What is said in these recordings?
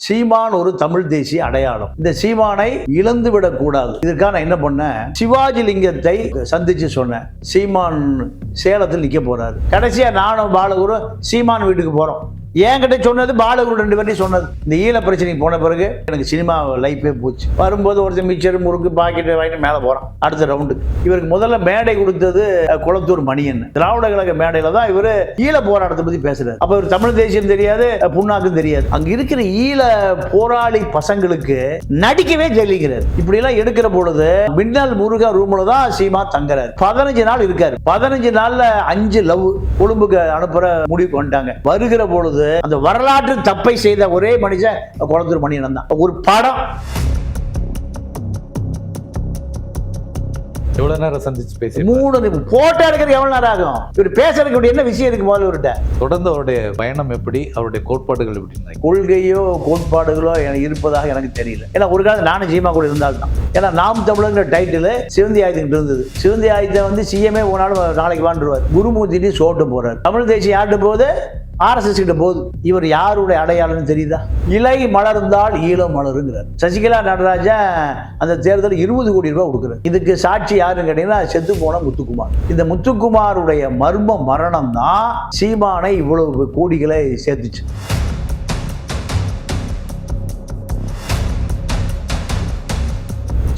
சீமான் ஒரு தமிழ் தேசிய அடையாளம். இந்த சீமானை இழந்து விடக் கூடாது. இதற்காக நான் என்ன பண்ணேன், சிவாஜி லிங்கத்தை சந்திச்சு சொன்னேன், சீமான் சேலத்தில் நிக்க போறாரு. கடைசியா நானும் பாலகுரு சீமான் வீட்டுக்கு போறோம். என்கிட்ட சொன்னது பாலகுரு 2 பேரையும் சொன்னது. இந்த ஈழ பிரச்சனைக்கு போன பிறகு எனக்கு சினிமா லைஃபே போச்சு. வரும்போது ஒருத்தர் மிச்சர் முறுக்கு பாக்கெட் வாங்கிட்டு மேலே போறான் அடுத்த ரவுண்டு. இவருக்கு முதல்ல மேடை கொடுத்தது குளத்தூர் மணியன். திராவிட கழக மேடையில தான் இவரு ஈழ போராட்டத்தை பத்தி பேசுறாரு. அப்ப இவர் தமிழ் தேசியம் தெரியாது, புண்ணாக்கும் தெரியாது. அங்க இருக்கிற ஈழ போராளி பசங்களுக்கு நடிக்கவே ஜெயிக்கிறார். இப்படி எல்லாம் எடுக்கிற பொழுது மின்னல் முருகா ரூம்ல தான் சீமா தங்குறாரு. 15 நாள் இருக்காரு. 15 நாள்ல 5 லவ் கொழும்புக்கு அனுப்புற முடிவு பண்ணிட்டாங்க. வருகிற பொழுது அந்த வரலாற்று தப்பை செய்த ஒரே மனுஷன் குளத்தூர் மணியன் தான். ஒரு படம் எவ்வளவு நேரம் சந்திச்சு பேசி 3 போட்டோ எடுக்கிறது எவ்வளவு நேரம் ஆகும்? இவர் பேசுறதுக்கு என்ன விஷயம் இருக்கு முதல்ல இவர்கிட்ட? தொடர்ந்து அவருடைய பயணம் எப்படி, அவருடைய கோட்பாடுகள் எப்படி? கொள்கையோ கோட்பாடுகளோ இருப்பதாக எனக்கு தெரியல. ஏன்னா ஒரு காலத்தில் நானும் சீமா கூட இருந்தால்தான். ஏன்னா நாம் தமிழங்கிற டைட்டில் சிவந்தி ஆயுதம் இருந்தது. சிவந்தி ஆயுதம் வந்து சிஎம்ஏ ஒரு நாள் நாளைக்கு வாழ்ந்துருவார். குருமூர்த்தி சோட்டு போறாரு. தமிழ் தேசிய ஆட்டு போது RSS கிட்ட போது. இவர் யாருடைய அடையாளம் தெரியுதா? இலை மலர்ந்தால் ஈழம் மலருங்கிறார். சசிகலா நடராஜன் அந்த தேர்தல் 20 கோடி ரூபாய் கொடுக்குறாரு. இதுக்கு சாட்சி யாருன்னு கேட்டீங்கன்னா செத்து போன முத்துக்குமார். இந்த முத்துக்குமாருடைய மர்ம மரணம் தான் சீமானை இவ்வளவு கோடிகளை சேர்த்துச்சு.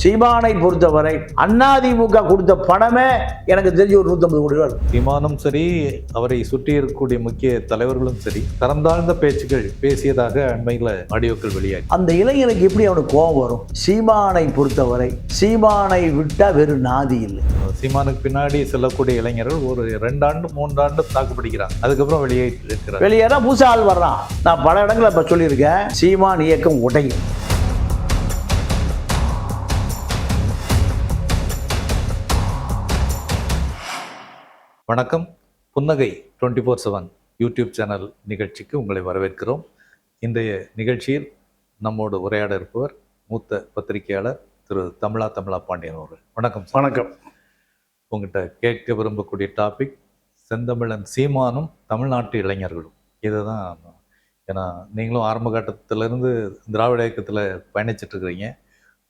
சீமானை பொறுத்தவரை அதிமுக கொடுத்த பணமே எனக்கு தெரிஞ்சு ஒரு 150 கோடி ரூபாய். சீமானும் சரி, அவரை சுற்றி இருக்கக்கூடிய முக்கிய தலைவர்களும் சரி, தரந்தாழ்ந்த பேச்சுகள் பேசியதாக அண்மையில் ஆடியோக்கள் வெளியாகி. அந்த இளைஞனுக்கு எப்படி அவனுக்கு கோபம் வரும்? சீமானை பொறுத்தவரை சீமானை விட்டா வெறு நாதி இல்லை. சீமானுக்கு பின்னாடி செல்லக்கூடிய இளைஞர்கள் ஒரு 2 ஆண்டு 3 ஆண்டு தாக்குப்பிடிக்கிறாங்க. அதுக்கப்புறம் வெளியேறா புதுசா ஆள் வர்றான். நான் பல இடங்களை இப்ப சொல்லியிருக்கேன், சீமான் இயக்கம் உடையும். வணக்கம். புன்னகை 24/7 யூடியூப் சேனல் நிகழ்ச்சிக்கு உங்களை வரவேற்கிறோம். இன்றைய நிகழ்ச்சியில் நம்மோடு உரையாட இருப்பவர் மூத்த பத்திரிகையாளர் திரு தமிழா பாண்டியன் அவர்கள். வணக்கம். வணக்கம். உங்கள்கிட்ட கேட்க விரும்பக்கூடிய டாபிக் செந்தமிழன் சீமானும் தமிழ்நாட்டு இளைஞர்களும். இதுதான். ஏன்னா நீங்களும் ஆரம்ப கட்டத்திலிருந்து திராவிட இயக்கத்தில் பயணிச்சுட்டு இருக்கிறீங்க.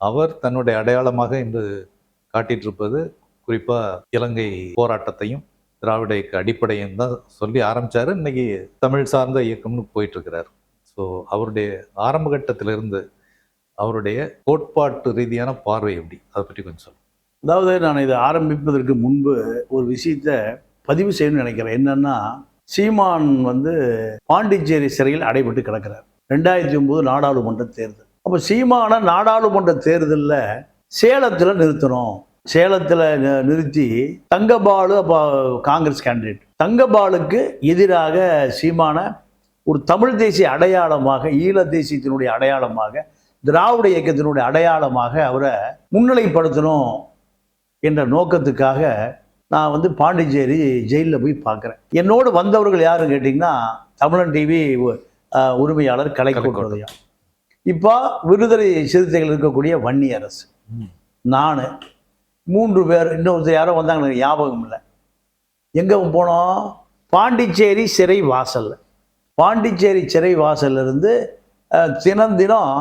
அவர் தன்னுடைய அடையாளமாக இன்று காட்டிட்டு இருப்பது குறிப்பாக இலங்கை போராட்டத்தையும் திராவிட இயக்க அடிப்படையும் தான் சொல்லி ஆரம்பித்தார். இன்னைக்கு தமிழ் சார்ந்த இயக்கம்னு போயிட்டு இருக்கிறார். ஸோ அவருடைய ஆரம்ப கட்டத்திலிருந்து அவருடைய கோட்பாட்டு ரீதியான பார்வை எப்படி, அதை பற்றி கொஞ்சம் சொல்லுங்கள். அதாவது நான் இதை ஆரம்பிப்பதற்கு முன்பு ஒரு விஷயத்தை பதிவு செய்யணும்னு நினைக்கிறேன். என்னன்னா, சீமான் வந்து பாண்டிச்சேரி சிறையில் அடைபட்டு கிடக்கிறார். 2009 நாடாளுமன்ற தேர்தல். அப்போ சீமான நாடாளுமன்ற தேர்தலில் சேலத்தில் நிறுத்தணும். சேலத்தில் நிறுத்தி தங்கபாலு அப்போ காங்கிரஸ் கேண்டிடேட், தங்கபாலுக்கு எதிராக சீமான ஒரு தமிழ் தேசிய அடையாளமாக, ஈழ தேசியத்தினுடைய அடையாளமாக, திராவிட இயக்கத்தினுடைய அடையாளமாக அவரை முன்னிலைப்படுத்தணும் என்ற நோக்கத்துக்காக நான் வந்து பாண்டிச்சேரி ஜெயிலில் போய் பார்க்குறேன். என்னோடு வந்தவர்கள் யாருன்னு கேட்டிங்கன்னா, தமிழன் டிவி உரிமையாளர் கலைக்கோட்டையா, இப்போ விடுதலை சிறுத்தைகள் இருக்கக்கூடிய வன்னி அரசு, நான் 3 பேர், இன்னொருத்தர் யாரோ வந்தாங்க, எனக்கு ஞாபகம் இல்லை. எங்கே போனோம்? பாண்டிச்சேரி சிறை வாசல். பாண்டிச்சேரி சிறை வாசல்லிருந்து தினம்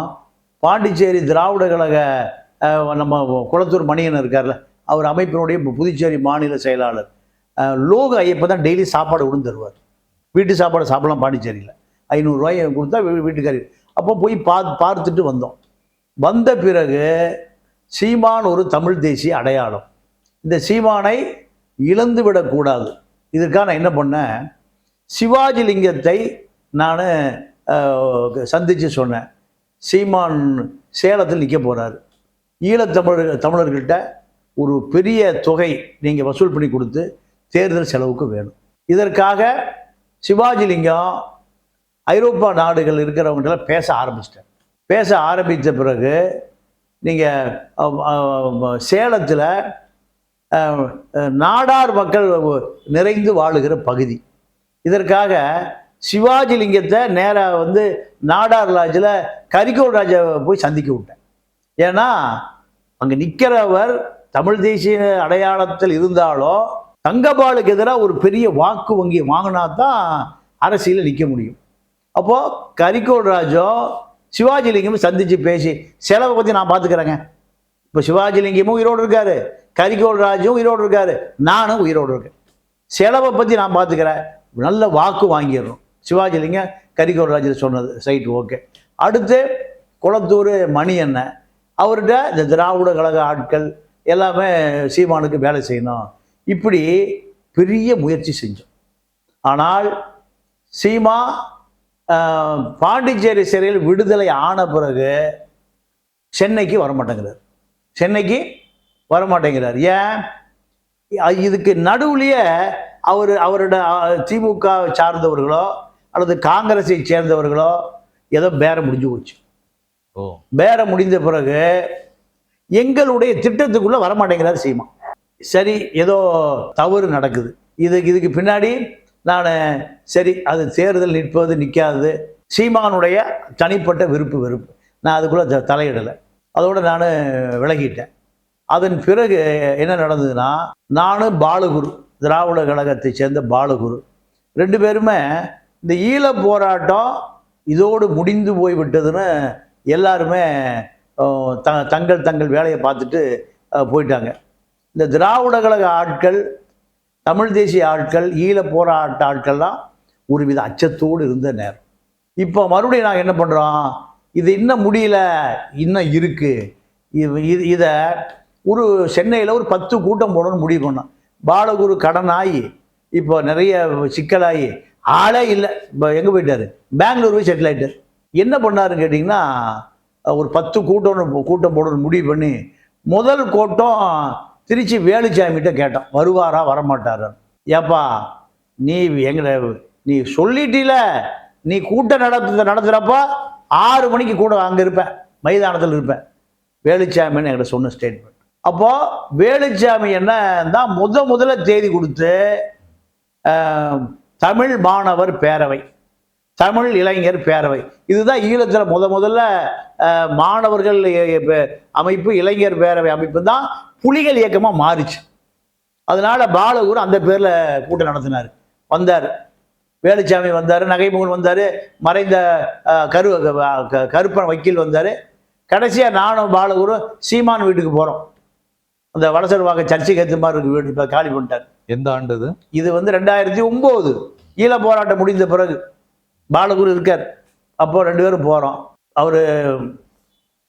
பாண்டிச்சேரி திராவிட கழக நம்ம குளத்தூர் மணியன் இருக்கார்ல, அவர் அமைப்பினுடைய புதுச்சேரி மாநில செயலாளர் லோக ஐயப்ப தான் டெய்லி சாப்பாடு கொண்டு தருவார். வீட்டு சாப்பாடு சாப்பிடலாம் பாண்டிச்சேரியில். 500 ரூபாய் கொடுத்தா வீட்டுக்காரி. அப்போ போய் பார்த்துட்டு வந்தோம். வந்த பிறகு சீமான் ஒரு தமிழ் தேசிய அடையாளம். இந்த சீமானை இழந்து விடக்கூடாது. இதற்காக நான் என்ன பண்ணேன், சிவாஜி லிங்கத்தை நான் சந்தித்து சொன்னேன், சீமான் சேலத்தில் நிற்க போகிறாரு. தமிழர்கள்ட்ட ஒரு பெரிய தொகை நீங்கள் வசூல் பண்ணி கொடுத்து தேர்தல் செலவுக்கு வேணும். இதற்காக சிவாஜி லிங்கம் ஐரோப்பா நாடுகள் இருக்கிறவங்கள்ட்ட பேச ஆரம்பிச்சிட்டேன். பேச ஆரம்பித்த பிறகு நீங்கள் சேலத்தில் நாடார் மக்கள் நிறைந்து வாழுகிற பகுதி. இதற்காக சிவாஜி லிங்கத்தை நேராக வந்து நாடார் லாட்ஜில் கரிகோல் ராஜா போய் சந்திக்க விட்டேன். ஏன்னா அங்கே நிற்கிறவர் தமிழ் தேசிய அடையாளத்தில் இருந்தாலும் தங்கபாலுக்கு எதிராக ஒரு பெரிய வாக்கு வங்கி வாங்கினா தான் அரசியலில் நிற்க முடியும். அப்போது கரிகோல் ராஜா சிவாஜிலிங்கமும் சந்திச்சு பேசி செலவை பற்றி நான் பார்த்துக்கிறேங்க. இப்போ சிவாஜிலிங்கமும் உயிரோடு இருக்காரு, கரிகோல் ராஜும் உயிரோடு இருக்காரு, நானும் உயிரோடு இருக்கேன். செலவை பற்றி நான் பார்த்துக்கிறேன். நல்ல வாக்கு வாங்கிடுறோம். சிவாஜிலிங்கம் கரிகோல் ராஜு சொன்னது சைட்டு ஓகே. அடுத்து குளத்தூர் மணி அண்ணன், அவர்கிட்ட இந்த திராவிட கழக ஆட்கள் எல்லாமே சீமானுக்கு வேலை செய்யணும். இப்படி பெரிய முயற்சி செஞ்சோம். ஆனால் சீமா பாண்டிச்சேரி சிறையில் விடுதலை ஆன பிறகு சென்னைக்கு வரமாட்டேங்கிறார். ஏன்? இதுக்கு நடுவுலையே அவரோட திமுக சார்ந்தவர்களோ அல்லது காங்கிரஸை சேர்ந்தவர்களோ ஏதோ பேரம் முடிஞ்சு போச்சு. பேரம் முடிந்த பிறகு எங்களுடைய திட்டத்துக்குள்ள வரமாட்டேங்கிறார் சீமா. சரி, ஏதோ தவறு நடக்குது. இதுக்கு பின்னாடி நான் சரி, அது தேர்தல் நிற்பது நிற்காது சீமானுடைய தனிப்பட்ட விருப்பு, நான் அதுக்குள்ளே தலையிடலை. அதோடு நான் விலகிட்டேன். அதன் பிறகு என்ன நடந்ததுன்னா, நானும் பாலகுரு, திராவிட கழகத்தை சேர்ந்த பாலகுரு, 2 பேருமே இந்த ஈழ போராட்டம் இதோடு முடிந்து போய்விட்டதுன்னு எல்லாருமே தங்கள் வேலையை பார்த்துட்டு போயிட்டாங்க. இந்த திராவிட கழக ஆட்கள், தமிழ் தேசிய ஆட்கள், ஈழ போராட்ட ஆட்கள்லாம் ஒருவித அச்சத்தோடு இருந்த நேரம். இப்போ மறுபடியும் நாங்கள் என்ன பண்ணுறோம், இது இன்னும் முடியல, இன்னும் இருக்குது. இதை ஒரு சென்னையில் ஒரு 10 கூட்டம் போடணும்னு முடிவு பண்ணோம். பாலகுரு கடனாகி இப்போ நிறைய சிக்கலாகி ஆளே இல்லை. இப்போ எங்கே போயிட்டார்? பெங்களூர் போய் செட்டில் ஆகிட்டார். என்ன பண்ணாருன்னு கேட்டிங்கன்னா, ஒரு 10 கூட்டம் போடணும்னு முடிவு பண்ணி முதல் கூட்டம் திருச்சி வேலுச்சாமிகிட்ட கேட்டோம், வருவாரா வரமாட்டாரா. ஏப்பா நீ சொல்லிட்டீல, நீ கூட்டம் நடத்துகிறப்ப 6 மணிக்கு கூட அங்கே இருப்பேன், மைதானத்தில் இருப்பேன், வேலுச்சாமின்னு என்கிட்ட சொன்ன ஸ்டேட்மெண்ட். அப்போ வேலுச்சாமி என்ன தான் முதல்ல தேதி கொடுத்து தமிழ் மாணவர் பேரவை, தமிழ் இளைஞர் பேரவை, இதுதான் ஈழத்தில் முதல்ல மாணவர்கள் அமைப்பு, இளைஞர் பேரவை அமைப்பு தான் புலிகள் இயக்கமாக மாறிச்சு. அதனால பாலகுரு அந்த பேரில் கூட்டம் நடத்தினார். வந்தார் வேலுச்சாமி, வந்தார் நகைமுகன், வந்தார் மறைந்த கருப்பன் வக்கீல் வந்தார். கடைசியாக நானும் பாலகுரு சீமான் வீட்டுக்கு போகிறோம். அந்த வடசர்வாக சர்ச்சைக்கு ஏற்ற மாதிரி இருக்கு வீடு. இப்போ காலி பண்ணிட்டார். எந்த ஆண்டு இது? 2009 ஈழ போராட்டம் முடிந்த பிறகு பாலகுரு இருக்கார். அப்போ 2 பேரும் போகிறோம். அவர்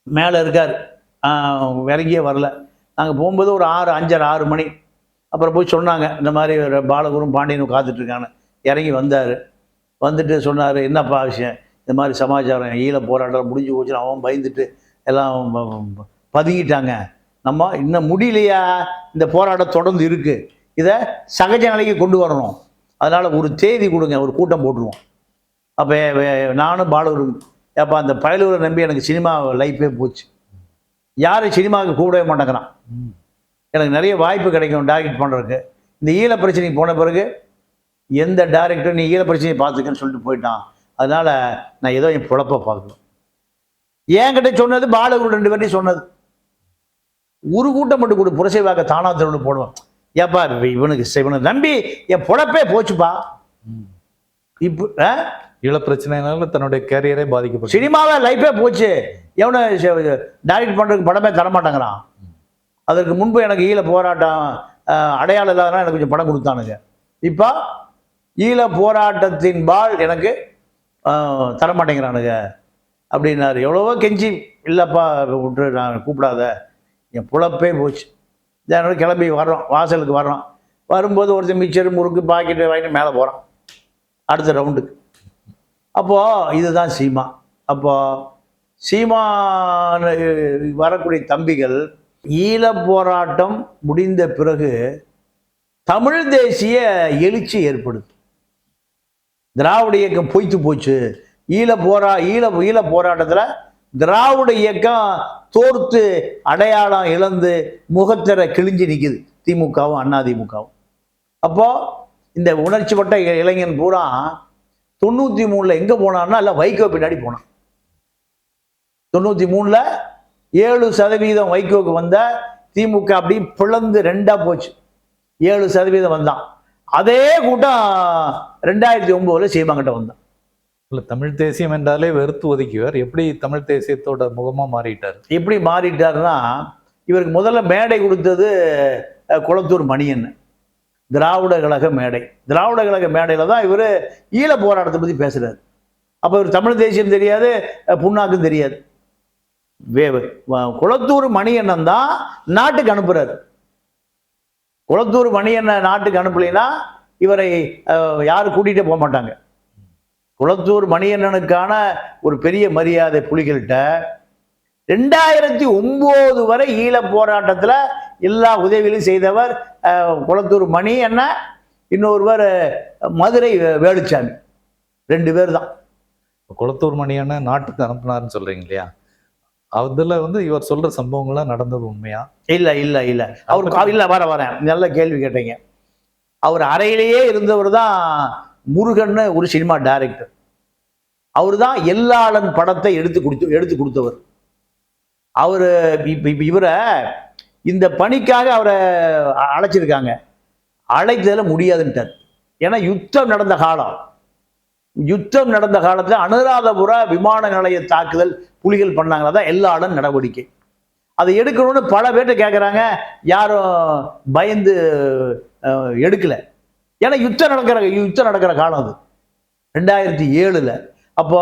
மேலே இருக்கார், இறங்கியே வரல. நாங்கள் போகும்போது ஒரு 6 மணி. அப்புறம் போய் சொன்னாங்க, இந்த மாதிரி பாலகுரும் பாண்டியனும் காத்துட்ருக்காங்க. இறங்கி வந்தார். வந்துட்டு சொன்னார், என்னப்பா விஷயம், இந்த மாதிரி சமாச்சாரம், ஈழ போராட்டம் முடிஞ்சு போச்சுன்னு அவன் பயந்துட்டு எல்லாம் பதுங்கிட்டாங்க, நம்ம இன்னும் முடியலையா, இந்த போராட்டம் தொடர்ந்து இருக்குது, இதை சகஜ நிலைக்கு கொண்டு வரணும், அதனால் ஒரு தேதி கொடுங்க, ஒரு கூட்டம் போட்டுருவோம். அப்போ நானும் பாலகுரும், அப்போ அந்த பயலூரை நம்பி எனக்கு சினிமா லைஃபே போச்சு, யாரும் சினிமாவுக்கு கூடவே மாட்டேங்கிறான், எனக்கு நிறைய வாய்ப்பு கிடைக்கும் டைரக்ட் பண்ணுறதுக்கு. இந்த ஈழ பிரச்சனைக்கு போன பிறகு எந்த டைரக்டர் நீ ஈழ பிரச்சனையை பார்த்துக்கன்னு சொல்லிட்டு போயிட்டான். அதனால் நான் ஏதோ என் பொழப்பை பார்க்கணும். என்கிட்ட சொன்னது பாலகுரு 2 பேர்ட்டையும் சொன்னது, ஒரு கூட்டம் மட்டும் கொடு, புரசைவாக்க தானா தெருவில் போடுவான். ஏப்பா இவனை நம்பி என் பொழப்பே போச்சுப்பா. இப்போ ஈழ பிரச்சனைனால தன்னுடைய கேரியரே பாதிக்கப்படும், சினிமாவே லைஃபே போச்சு, எவனை டைரக்ட் பண்ணுறதுக்கு படமே தரமாட்டேங்கிறான். அதற்கு முன்பு எனக்கு ஈழ போராட்டம் அடையாளம் இல்லாதனா எனக்கு கொஞ்சம் படம் கொடுத்தானுங்க. இப்போ ஈழ போராட்டத்தின் பால் எனக்கு தரமாட்டேங்கிறானுங்க அப்படின்னாரு. எவ்வளவோ கெஞ்சி, இல்லைப்பா விட்டு நான் கூப்பிடாத, என் புழப்பே போச்சு. இதனால கிளம்பி வர்றோம், வாசலுக்கு வர்றோம். வரும்போது ஒருத்தர் மிச்சர் முறுக்கு பாக்கெட்டு வாங்கிட்டு மேலே போகிறான் அடுத்த ரவுண்டுக்கு. அப்போது இதுதான் சீமா. அப்போது சீமா வரக்கூடிய தம்பிகள், ஈழ போராட்டம் முடிந்த பிறகு தமிழ் தேசிய எழுச்சி ஏற்படுது. திராவிட இயக்கம் பொய்த்து போச்சு. ஈழ போராட்டத்தில் திராவிட இயக்கம் தோர்த்து அடையாளம் இழந்து முகத்திர கிழிஞ்சு நிற்குது திமுகவும் அதிமுகவும். அப்போ இந்த உணர்ச்சி பட்ட இளைஞன் பூரா 93 எங்கே போனான்னா இல்லை வைகோ பின்னாடி போனான். 93 7% வைகோக்கு வந்த திமுக அப்படி பிளந்து 2ஆ போச்சு. 7% வந்தான். அதே கூட்டம் 2009 சீமாங்கிட்ட வந்தான். இல்லை, தமிழ் தேசியம் என்றாலே வெறுத்து ஒதுக்கிவார். எப்படி தமிழ் தேசியத்தோட முகமா மாறிட்டார்? எப்படி மாறிட்டாருன்னா, இவருக்கு முதல்ல மேடை கொடுத்தது குளத்தூர் மணியன், திராவிட கழக மேடை. திராவிட கழக மேடையில் தான் இவர் ஈழ போராட்டத்தை பற்றி பேசுகிறார். அப்போ இவர் தமிழ் தேசியம் தெரியாது, புண்ணாக்கும் தெரியாது. குளத்தூர் மணியண்ணன் தான் நாட்டுக்கு அனுப்புறாரு. குளத்தூர் மணியண்ண நாட்டுக்கு அனுப்பலைன்னா இவரை யாரும் கூட்டிகிட்டே போக மாட்டாங்க. குளத்தூர் மணியண்ணனுக்கான ஒரு பெரிய மரியாதை புலிகள்கிட்ட. 2009 வரை ஈழ போராட்டத்தில் எல்லா உதவிகளையும் செய்தவர் குளத்தூர் மணி என்ன, இன்னொருவர் மதுரை வேலுச்சாமி, 2 பேர் தான். குளத்தூர் மணியான நாட்டுக்கு அனுப்புனாருன்னு சொல்றீங்க இல்லையா? அதுல இவர் சொல்ற சம்பவங்கள்லாம் நடந்தது உண்மையா? இல்லை இல்லை இல்லை, அவருக்கு இல்லை, வரேன், நல்ல கேள்வி கேட்டீங்க. அவர் அறையிலேயே இருந்தவர் தான் முருகன், ஒரு சினிமா டைரக்டர். அவர் தான் எல்லாளன் படத்தை எடுத்து கொடுத்தவர். அவர் இவரை இந்த பணிக்காக அவரை அழைச்சிருக்காங்க. அழைத்ததில் முடியாதுன்ட்டார். ஏன்னா யுத்தம் நடந்த காலத்தில் அனுராதபுர விமான நிலைய தாக்குதல் புலிகள் பண்ணாங்களா தான் எல்லாளன் நடவடிக்கை. அதை எடுக்கணும்னு பல பேர்ட்ட கேட்குறாங்க, யாரும் பயந்து எடுக்கலை. ஏன்னா யுத்தம் நடக்கிற காலம் அது, 2007. அப்போ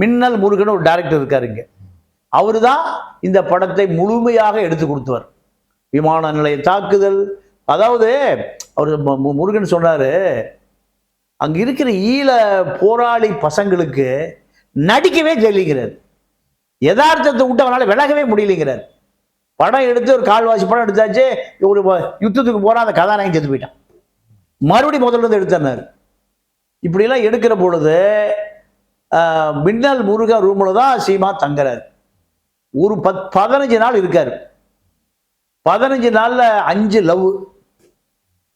மின்னல் முருகன் ஒரு டைரக்டர் இருக்காருங்க. அவரு தான் இந்த படத்தை முழுமையாக எடுத்து கொடுத்தவர். விமான நிலைய தாக்குதல், அதாவது அவர் முருகன் சொன்னாரு, அங்க இருக்கிற ஈழ போராளி பசங்களுக்கு நடிக்கவே தெரியலைங்கிறார். யதார்த்தத்தை விட்டு அவனால விலகவே முடியலைங்கிறார். படம் எடுத்து ஒரு கால்வாசி படம் எடுத்தாச்சு, ஒரு யுத்தத்துக்கு போறான், அந்த கதாநாயகன் செத்து போயிட்டான், மறுபடியும் முதல்ல இருந்து எடுத்தார். இப்படிலாம் எடுக்கிற பொழுது மின்னல் முருகன் ரூம்ல தான் சீமா தங்குறாரு. ஒரு 15 நாள் இருக்காரு. 15 நாள்ல 5 லவ்,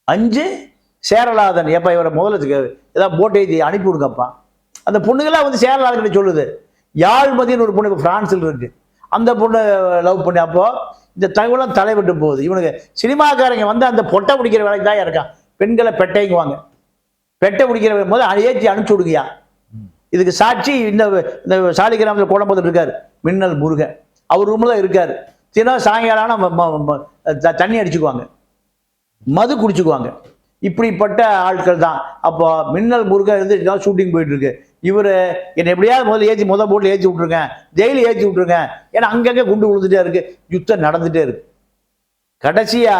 5 சேரலாதன். ஏப்பா இவரை முதல்ல ஏதாவது போட் எழுதி அனுப்பி விடுங்கப்பா. அந்த பொண்ணுங்களாம் சேரலாதன் சொல்லுது. யாழ்மதின்னு ஒரு பொண்ணு இப்போ பிரான்ஸில் இருக்கு, அந்த பொண்ணு லவ் பண்ணி. அப்போ இந்த தகவலாம் தலைவிட்டு போகுது. இவனுக்கு சினிமாக்காரங்க அந்த பொட்டை பிடிக்கிற வேலைக்கு தான் இருக்கான். பெண்களை பெட்டைங்குவாங்க. பெட்டை பிடிக்கிற போது ஏற்றி அனுப்பிச்சு விடுங்கயா. இதுக்கு சாட்சி இந்த சாலிகிராமத்தில் கோலம்பத்தில் இருக்காரு மின்னல் முருகன். அவர் ரூம்ல இருக்காரு. தினம் சாயங்காலம் தண்ணி அடிச்சுக்குவாங்க, மது குடிச்சுக்குவாங்க. இப்படிப்பட்ட ஆட்கள் தான். அப்போ மின்னல் முருகன் இருந்து ஷூட்டிங் போயிட்டு இருக்கு. இவர் என்னை எப்படியாவது முதல் போட்டில் ஏற்றி விட்ருங்க, ஜெயிலில் ஏற்றி விட்ருங்க. ஏன்னா அங்கங்கே குண்டு விழுந்துட்டே இருக்கு, யுத்தம் நடந்துகிட்டே இருக்கு. கடைசியா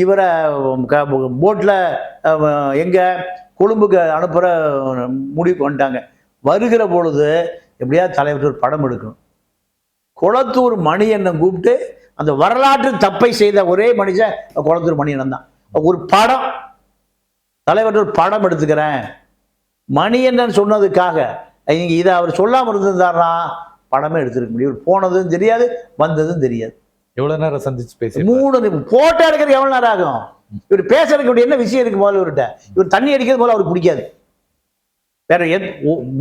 இவரை போட்டில் எங்கே கொழும்புக்கு அனுப்புகிற முடிவுக்கு வந்துட்டாங்க. வருகிற பொழுது எப்படியாவது தலைவர் ஒரு படம் எடுக்கணும். குளத்தூர் மணியண்ணன் கூப்பிட்டு அந்த வரலாற்று தப்பை செய்த ஒரே மனுஷன் குளத்தூர் மணியண்ணன் தான். ஒரு படம், தலைவர் ஒரு படம் எடுத்துக்கிறேன் மணியண்ணன் சொன்னதுக்காக. நீங்கள் இதை அவர் சொல்லாமல் இருந்திருந்தாருன்னா படமே எடுத்துருக்க முடியும். போனதும் தெரியாது, வந்ததும் தெரியாது. எவ்வளோ நேரம் சந்திச்சு பேசி 3 போட்டோ எடுக்கிறது எவ்வளோ நேரம் ஆகும்? இவர் பேசுறதுக்கு என்ன விஷயம் இருக்கு? முதல்ல இவர்கிட்ட இவர் தண்ணி அடிக்கிறது போல அவருக்கு பிடிக்காது. வேற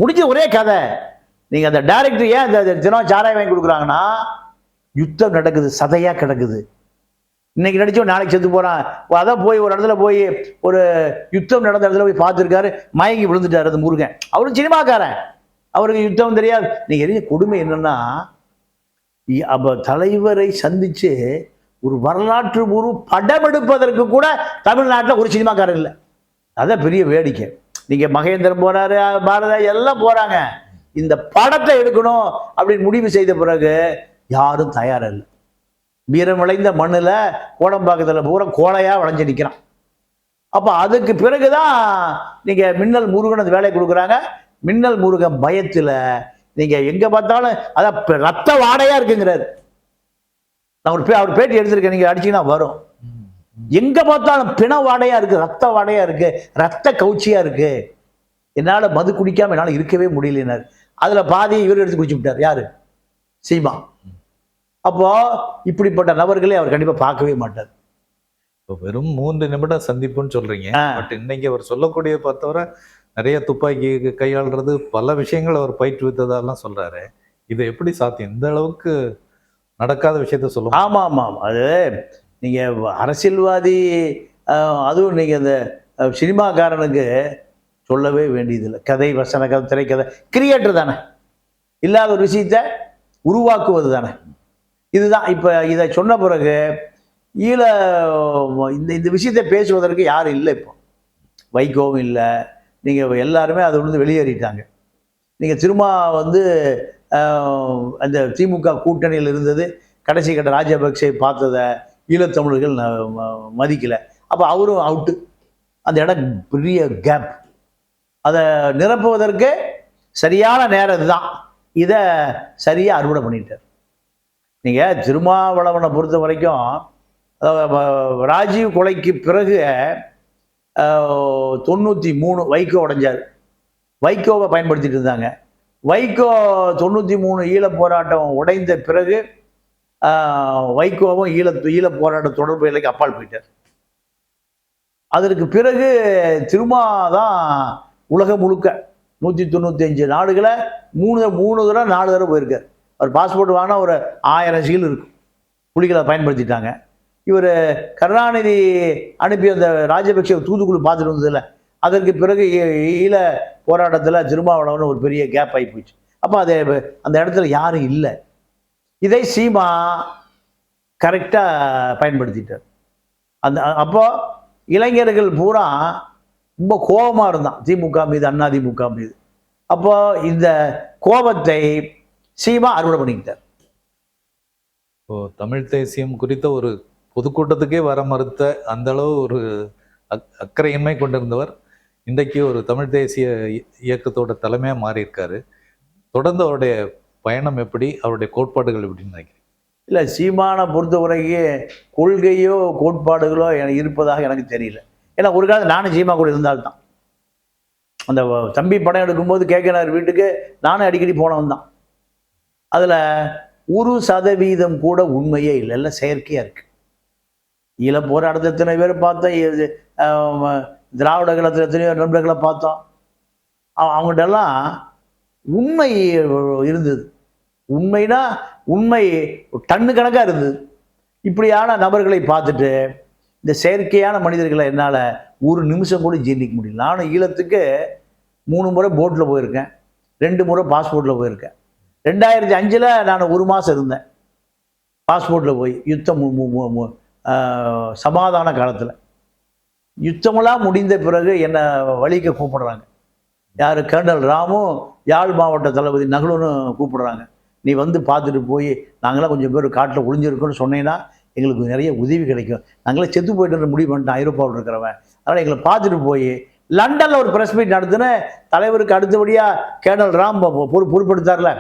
முடிஞ்ச ஒரே கதை. நீங்க அந்த டைரக்டர் ஏன் இந்த தினம் சாராயம் வாங்கி கொடுக்குறாங்கன்னா, யுத்தம் நடக்குது, சதையா கிடக்குது. இன்னைக்கு நடிச்சோம், நாளைக்கு செத்து போறான். அதான் போய் ஒரு இடத்துல போய் ஒரு யுத்தம் நடந்த இடத்துல போய் பார்த்துருக்காரு, மயங்கி விழுந்துட்டாரு அந்த முருகன். அவரும் சினிமாக்காரன், அவருக்கு யுத்தம் தெரியாது. நீங்க எரிய கொடுமை என்னன்னா, அப்ப தலைவரை சந்திச்சு ஒரு வரலாற்று ஒரு படம் எடுப்பதற்கு கூட தமிழ்நாட்டில் ஒரு சினிமாக்காரர் இல்லை. அதான் பெரிய வேடிக்கை. நீங்க மகேந்திரன் போறாரு, பாரத எல்லாம் போறாங்க. இந்த படத்தை எடுக்கணும் அப்படின்னு முடிவு செய்த பிறகு யாரும் தயாரா இல்லை. வீரம் விளைந்த மண்ணுல கோடம்பாக்கத்தில் பூரா கோலையா விளைஞ்சு நிற்கிறான். அப்ப அதுக்கு பிறகுதான் நீங்க மின்னல் முருகன் அந்த வேலையை கொடுக்குறாங்க. மின்னல் முருகன் பயத்துல நீங்க எங்க பார்த்தாலும் அதான் ரத்த வாடையா இருக்குங்கிறாரு. நான் அவர் பேட்டி எடுத்திருக்கேன், நீங்க அடிச்சீங்கன்னா வரும். எங்க பார்த்தாலும் பிண வாடையா இருக்கு, ரத்த வாடையா இருக்கு, ரத்த கவுச்சியா இருக்கு. என்னால மது குடிக்காம என்னால இருக்கவே முடியலனாரு. அதுல பாதி இவர் எடுத்து குடிச்சு விட்டார். யாரு? சீமா. அப்போ இப்படிப்பட்ட நபர்களை அவர் கண்டிப்பா பார்க்கவே மாட்டார். வெறும் 3 நிமிடம் சந்திப்புன்னு சொல்றீங்க. பட் இன்னைக்கு அவர் சொல்லக்கூடிய பார்த்தவரை நிறைய துப்பாக்கி கையாளுறது, பல விஷயங்கள் அவர் பயிற்றுவித்ததெல்லாம் சொல்றாரு. இது எப்படி சாத்தியம்? இந்த அளவுக்கு நடக்காத விஷயத்த சொல்லுங்க. ஆமா ஆமா, அது நீங்க அரசியல்வாதி, அதுவும் நீங்க இந்த சினிமாக்காரனுக்கு சொல்லவே வேண்டியதில்லை. கதை, வசன கதை, திரைக்கதை, கிரியேட்டர் தானே, இல்லாத ஒரு விஷயத்தை உருவாக்குவது தானே. இதுதான். இப்போ இதை சொன்ன பிறகு ஈழ இந்த இந்த விஷயத்தை பேசுவதற்கு யாரும் இல்லை. இப்போ வைகோவும் இல்லை, நீங்கள் எல்லாருமே அதை வந்து வெளியேறிட்டாங்க. நீங்கள் திரும்ப வந்து அந்த திமுக கூட்டணியில் இருந்தது, கடைசி கட்ட ராஜபக்சே பார்த்ததை ஈழத்தமிழர்கள் மதிக்கலை. அப்போ அவரும் அவுட்டு. அந்த இடம் பெரிய கேப். அதை நிரப்புவதற்கு சரியான நேரம் இதுதான். இதை சரியாக அறுவடை பண்ணிட்டார். நீங்கள் திருமாவளவனை பொறுத்த வரைக்கும் ராஜீவ் கொலைக்கு பிறகு 93 வைகோ உடைஞ்சார். வைகோவை பயன்படுத்திட்டு இருந்தாங்க. வைகோ 93 ஈழ போராட்டம் உடைந்த பிறகு வைகோவும் ஈழ போராட்ட தொடர்பு எல்லைக்கு அப்பால் போயிட்டார். அதற்கு பிறகு திரும்ப தான் உலகம் முழுக்க 195 நாடுகளை 3 தடவை 4 தடவை போயிருக்கார். அவர் பாஸ்போர்ட் வாங்கினா ஒரு 1000 சீல் இருக்கும். புலிகளை பயன்படுத்திட்டாங்க. இவர் கருணாநிதி அனுப்பி அந்த ராஜபக்சே தூதுக்குழு பார்த்துட்டு வந்ததில்ல, அதற்கு பிறகு ஈழ போராட்டத்தில் திருமாவளவன் ஒரு பெரிய கேப் ஆகி போயிடுச்சு. அப்போ அது அந்த இடத்துல யாரும் இல்லை. இதை சீமா கரெக்டாக பயன்படுத்திட்டார். அப்போ இளைஞர்கள் பூரா ரொம்ப கோபமாக இருந்தான் திமுக மீது, அதிமுக மீது. அப்போ இந்த கோபத்தை சீமா அறுவடை பண்ணிக்கிட்டார். இப்போ தமிழ் தேசியம் குறித்த ஒரு பொதுக்கூட்டத்துக்கே வர மறுத்த அந்த அளவு ஒரு அக்கறையின்மை கொண்டிருந்தவர் இன்றைக்கு ஒரு தமிழ் தேசிய இயக்கத்தோட தலைமையாக மாறியிருக்காரு. தொடர்ந்து அவருடைய பயணம் எப்படி, அவருடைய கோட்பாடுகள் எப்படின்னு நினைக்கிறேன்? இல்லை, சீமானை பொறுத்தவரைக்கு கொள்கையோ கோட்பாடுகளோ இருப்பதாக எனக்கு தெரியல. ஏன்னா ஒரு காலத்தில் நானும் சீமா கூட இருந்தால்தான். அந்த தம்பி படம் எடுக்கும்போது கேட்கிறார் வீட்டுக்கு நானும் அடிக்கடி போனவன் தான். அதில் 1% கூட உண்மையே இல்லை, எல்லாம் செயற்கையாக இருக்குது. ஈழ போராட்டத்தை எத்தனை பேர் பார்த்தோம், திராவிட கழகத்தில் எத்தனையோ நண்பர்களை பார்த்தோம். அவங்கள்டெல்லாம் உண்மை இருந்தது. உண்மைனா உண்மை டன்னு கணக்காக இருந்தது. இப்படியான நபர்களை பார்த்துட்டு இந்த செயற்கையான மனிதர்களை என்னால் ஒரு நிமிஷம் கூட ஜீர்ணிக்க முடியல. நானும் ஈழத்துக்கு 3 முறை போட்டில் போயிருக்கேன், 2 முறை பாஸ்போர்ட்டில் போயிருக்கேன். 2005 நான் 1 மாதம் இருந்தேன் பாஸ்போர்ட்டில் போய். யுத்தம் சமாதான காலத்தில் யுத்தமெல்லாம் முடிந்த பிறகு என்னை வழிக்க கூப்பிடுறாங்க. யார்? கர்னல் ராமும் யாழ் மாவட்ட தளபதி நகுலனும் கூப்பிடுறாங்க. நீ வந்து பார்த்துட்டு போய், நாங்களாம் கொஞ்சம் பேர் காட்டில் ஒளிஞ்சிருக்கோன்னு சொன்னீங்கன்னா எங்களுக்கு நிறைய உதவி கிடைக்கும். நாங்களாம் செத்து போய்ட்டு முடிவு பண்ணிட்டோம், ஐரோப்பாவில் இருக்கிறவன். அதனால் எங்களை பார்த்துட்டு போய் லண்டனில் ஒரு ப்ரெஸ் மீட் நடத்துன தலைவருக்கு அடுத்தபடியாக கேர்னல் ராம் பொறுப்பெடுத்தார்ல,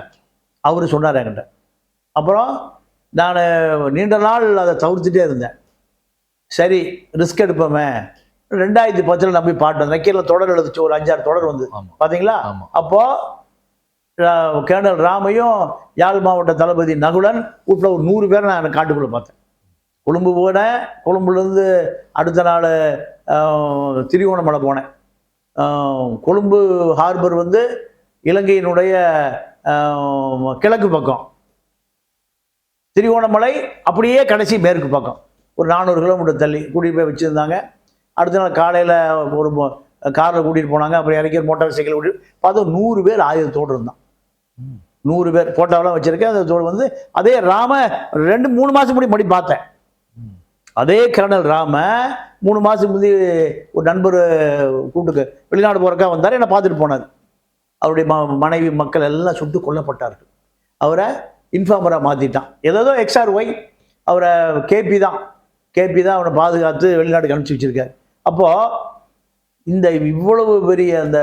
அவர் சொன்னார் என்கிட்ட. அப்புறம் நான் நீண்ட நாள் அதை தவிர்த்துட்டே இருந்தேன். சரி, ரிஸ்க் எடுப்போமே. 2010 நம்பி பாட்டோம். நக்கீரில் தொடர் எழுதிச்சு, ஒரு 5-6 தொடர் வந்து பார்த்தீங்களா. அப்போது கேர்னல் ராமையும் யாழ் மாவட்ட தளபதி நகுலன் வீட்டில் ஒரு 100 பேரை நான் காட்டுக்குள்ளே பார்த்தேன். கொழும்பு போனேன். கொழும்புலேருந்து அடுத்த நாள் திரிகோணமலை போனேன். கொழும்பு ஹார்பர் வந்து இலங்கையினுடைய கிழக்கு பக்கம், திரிகோணமலை அப்படியே கடைசி மேற்கு பக்கம் ஒரு 400 கிலோமீட்டர் தள்ளி கூட்டிகிட்டு போய் வச்சுருந்தாங்க. அடுத்த நாள் காலையில் ஒரு காரில் கூட்டிகிட்டு போனாங்க. அப்புறம் இறக்கி மோட்டார் சைக்கிள் கூட்டிகிட்டு பார்த்தா 100 பேர் ஆயுதத்தோடு இருந்தான். 100 பேர் ஃபோட்டோவெல்லாம் வச்சுருக்கேன். அதோடு வந்து அதே ராம 2-3 மாதம் முடி பார்த்தேன். அதே கர்னல் ராம 3 மாதத்துக்கு முந்தி ஒரு நண்பர் கூட்டுக்கு வெளிநாடு போகிறக்கா வந்தார், என்னை பார்த்துட்டு போனார். அவருடைய மனைவி மக்கள் எல்லாம் சுட்டு கொல்லப்பட்டார்கள். அவரை இன்ஃபார்மராக மாற்றிட்டான். ஏதோ XRY அவரை கேபி தான் அவனை பாதுகாத்து வெளிநாட்டுக்கு அனுப்பிச்சி வச்சிருக்காரு. அப்போது இந்த இவ்வளவு பெரிய அந்த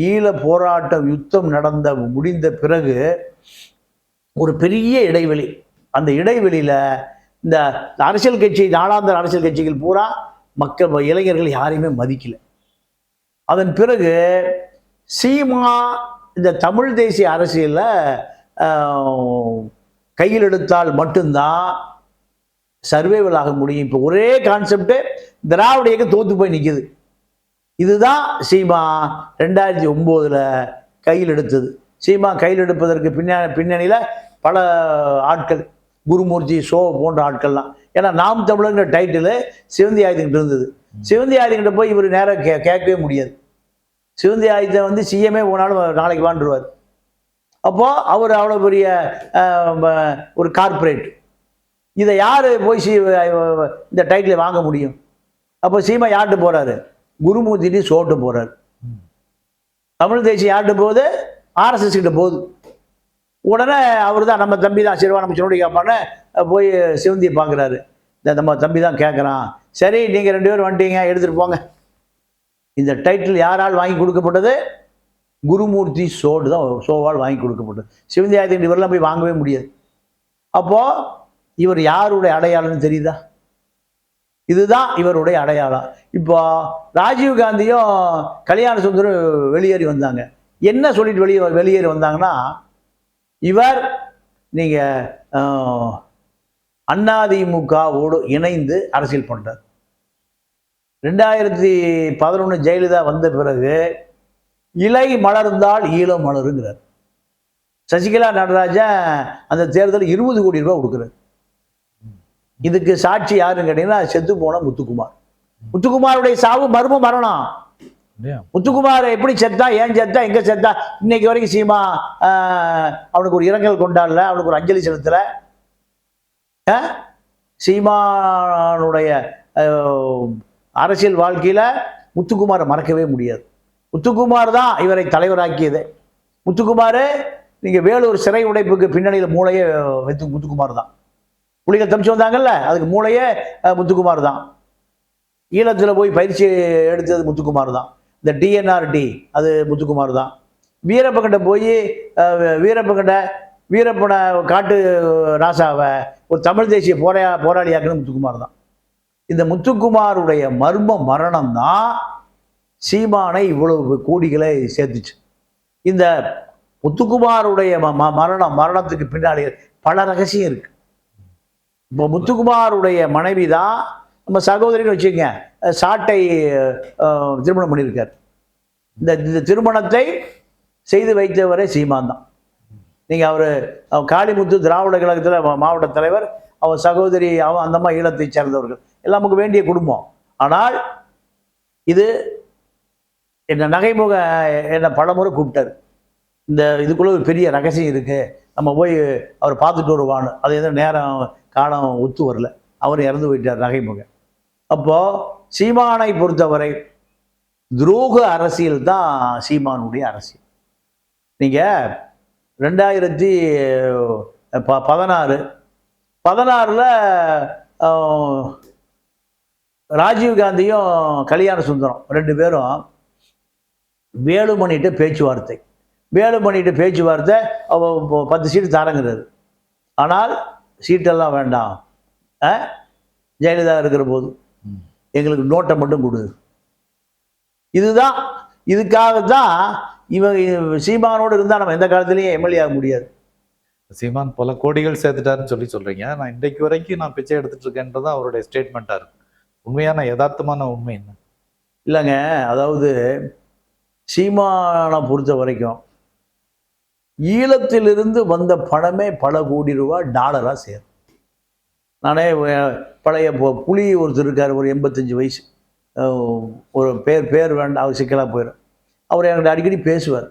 ஈழ போராட்டம் யுத்தம் முடிந்த பிறகு ஒரு பெரிய இடைவெளி. அந்த இடைவெளியில் இந்த அரசியல் கட்சி, நாளாந்தர அரசியல் கட்சிகள் பூரா மக்கள் இளைஞர்கள் யாரையுமே மதிக்கலை. அதன் பிறகு சீமா இந்த தமிழ் தேசிய அரசியலில் கையில் எடுத்தால் மட்டும்தான் சர்வைவல் ஆக முடியும். இப்போ ஒரே கான்செப்டு திராவிட இயக்கம் தோற்று போய் நிற்குது. இதுதான் சீமா 2009 கையில் எடுத்தது. சீமா கையில் எடுப்பதற்கு பின்னணியில் பல ஆட்கள், குருமூர்த்தி, சோ போன்ற ஆட்கள்லாம். ஏன்னா நாம் தமிழர்ங்கிற டைட்டில் சிவந்தி ஆயுதங்கிட்ட இருந்தது. சிவந்தி ஆயுதங்கிட்ட போய் இவர் நேராக கேட்கவே முடியாது. சிவந்தி ஆதித்தன் வந்து சிஎம்ஏ போனாலும் நாளைக்கு வாண்டுருவார். அப்போது அவர் அவ்வளோ பெரிய ஒரு கார்ப்பரேட், இதை யார் போய் இந்த டைட்டிலை வாங்க முடியும்? அப்போ சீமா யார்கிட்ட போகிறாரு? குருமூர்த்திட்டு சோட்டு போகிறார். தமிழ் தேசியம் யார்கிட்ட போகுது? ஆர்எஸ்எஸ் கிட்ட போகுது. உடனே அவர் தான் நம்ம தம்பி தான் சரிவா நம்ம சொன்னோடி கேட்பான்னு போய் சிவந்தியை பார்க்குறாரு. இந்த நம்ம தம்பி தான் கேட்குறான். சரி, நீங்கள் 2 பேரும் வந்துட்டீங்க, எடுத்துகிட்டு போங்க. இந்த டைட்டில் யாரால் வாங்கி கொடுக்கப்பட்டது? குருமூர்த்தி சோவால் வாங்கி கொடுக்கப்பட்டது. சிவந்தி ஆதித்தன் இவரெல்லாம் போய் வாங்கவே முடியாது. அப்போது இவர் யாருடைய அடையாளம்னு தெரியுதா? இதுதான் இவருடைய அடையாளம். இப்போ ராஜீவ் காந்தியும் கல்யாண சுந்தரம் வெளியேறி வந்தாங்க. என்ன சொல்லிட்டு வெளியேறி வந்தாங்கன்னா, இவர் நீங்கள் அதிமுகவோடு இணைந்து அரசியல் பண்ணுறார். 2011 ஜெயலலிதா வந்த பிறகு இலை மலர்ந்தால் ஈழம் மலருங்கிறார். சசிகலா நடராஜன் அந்த தேர்தலில் 20 கோடி ரூபாய் கொடுக்குறாரு. இதுக்கு சாட்சி யாருன்னு கேட்டீங்கன்னா, செத்து போன முத்துக்குமார். முத்துக்குமாருடைய சாவு மரணம். முத்துக்குமார் எப்படி செத்தா, ஏன் செத்தா, எங்க செத்தா, இன்னைக்கு வரைக்கும் சீமா அவனுக்கு ஒரு இரங்கல் கொண்டாடல, அவனுக்கு ஒரு அஞ்சலி செலுத்தல. சீமானுடைய அரசியல் வாழ்க்கையில முத்துக்குமாரை மறக்கவே முடியாது. முத்துக்குமார் தான் இவரை தலைவராக்கியது. முத்துக்குமார் நீங்க வேலூர் சிறை உடைப்புக்கு பின்னணியில் மூளையே முத்துக்குமார் தான். புலிகள் தப்பிச்சு வந்தாங்கல்ல, அதுக்கு மூளையே முத்துக்குமார் தான். ஈழத்தில் போய் பயிற்சி எடுத்தது முத்துக்குமார் தான். இந்த டிஎன்ஆர்டி அது முத்துக்குமார் தான். வீரப்பகண்ட போய் வீரப்பனை காட்டு ராசாவை ஒரு தமிழ் தேசிய போராளியாக்குன்னு முத்துக்குமார் தான். இந்த முத்துக்குமாருடைய மரணம் தான் சீமானை இவ்வளவு கோடிகளை சேர்த்துச்சு. இந்த முத்துக்குமாருடைய மரணத்துக்கு பின்னாடி பல ரகசியம் இருக்கு. இப்போ முத்துக்குமாருடைய மனைவி தான் நம்ம சகோதரின்னு வச்சுக்கோங்க, சாட்டை திருமணம் பண்ணியிருக்கார். இந்த திருமணத்தை செய்து வைத்தவரே சீமான் தான். நீங்கள் அவர் காளிமுத்து திராவிட கழகத்தில் மாவட்ட தலைவர், அவர் சகோதரி அந்தம்மா ஈழத்தை சேர்ந்தவர்கள், எல்லாம் நமக்கு வேண்டிய குடும்பம். ஆனால் இது என்ன நகைமுக என்னை பலமுறை கூப்பிட்டார். இதுக்குள்ளே ஒரு பெரிய ரகசியம் இருக்குது, நம்ம போய் அவர் பார்த்துட்டு வருவான்னு. அது எதுவும் நேரம் காலம் ஒத்து வரல, அவர் இறந்து போயிட்டார் நகைமுக. அப்போது சீமானை பொறுத்தவரை துரோக அரசியல் தான் சீமானுடைய அரசியல். நீங்கள் 2016 ராஜீவ் காந்தியும் கல்யாண சுந்தரம் 2 பேரும் வேலுமணிகிட்ட பேச்சுவார்த்தை 10 சீட்டு தாரங்கிறாரு. ஆனால் சீட்டெல்லாம் வேண்டாம், ஜெயலலிதா இருக்கிற போது எங்களுக்கு நோட்டை மட்டும் கொடு. இதுக்காகத்தான் சீமானோடு இருந்தால் நம்ம எந்த காலத்திலையும் எம்எல்ஏ ஆக முடியாது. சீமான் பல கோடிகள் சேர்த்துட்டாருன்னு சொல்றீங்க. நான் இன்றைக்கு வரைக்கும் நான் பிச்சை எடுத்துட்டு இருக்கேன்றதான் அவருடைய ஸ்டேட்மெண்ட்டா இருக்கு. உண்மையான யதார்த்தமான உண்மை என்ன? இல்லைங்க, அதாவது சீமானை பொறுத்த வரைக்கும் ஈழத்திலிருந்து வந்த பணமே பல கோடி ரூபாய் டாலராக சேரும். நானே பழைய புலி ஒருத்தர் இருக்கார், ஒரு 85 வயசு, ஒரு பேர் வேண்டாம், அவர் சிக்கலாக போயிடும். அவர் என்கிட்ட அடிக்கடி பேசுவார்.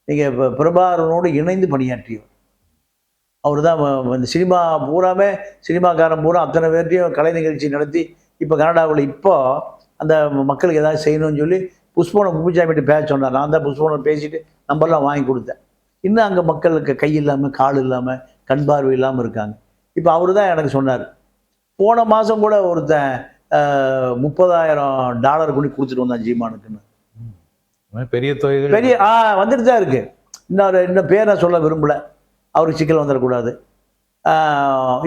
நீங்கள் இப்போ பிரபாகரனோடு இணைந்து பணியாற்றியவர் அவர் தான். இந்த சினிமாக்காரன் பூரா அத்தனை பேர்ட்டையும் கலை நிகழ்ச்சி நடத்தி இப்போ கனடாவில் இப்போ அந்த மக்களுக்கு ஏதாவது செய்யணும்னு சொல்லி புஷ்பவனம் பூஜாமிட்டு பேச சொன்னார். நான் தான் புஷ்பவனம் பேசிட்டு நம்பர்லாம் வாங்கி கொடுத்தேன். இன்னும் அங்கே மக்களுக்கு கை இல்லாமல், கால் இல்லாமல், கண் பார்வை இல்லாமல் இருக்காங்க. இப்போ அவர் தான் எனக்கு சொன்னார், போன மாதம் கூட ஒருத்தன் $30,000 கொண்டு கொடுத்துட்டு வந்தான் சீமானுக்குன்னு. பெரிய தொகை வந்துட்டு தான் இருக்கு. இன்னும் பேரை சொல்ல விரும்பல, அவருக்கு சிக்கல் வந்துடக்கூடாது.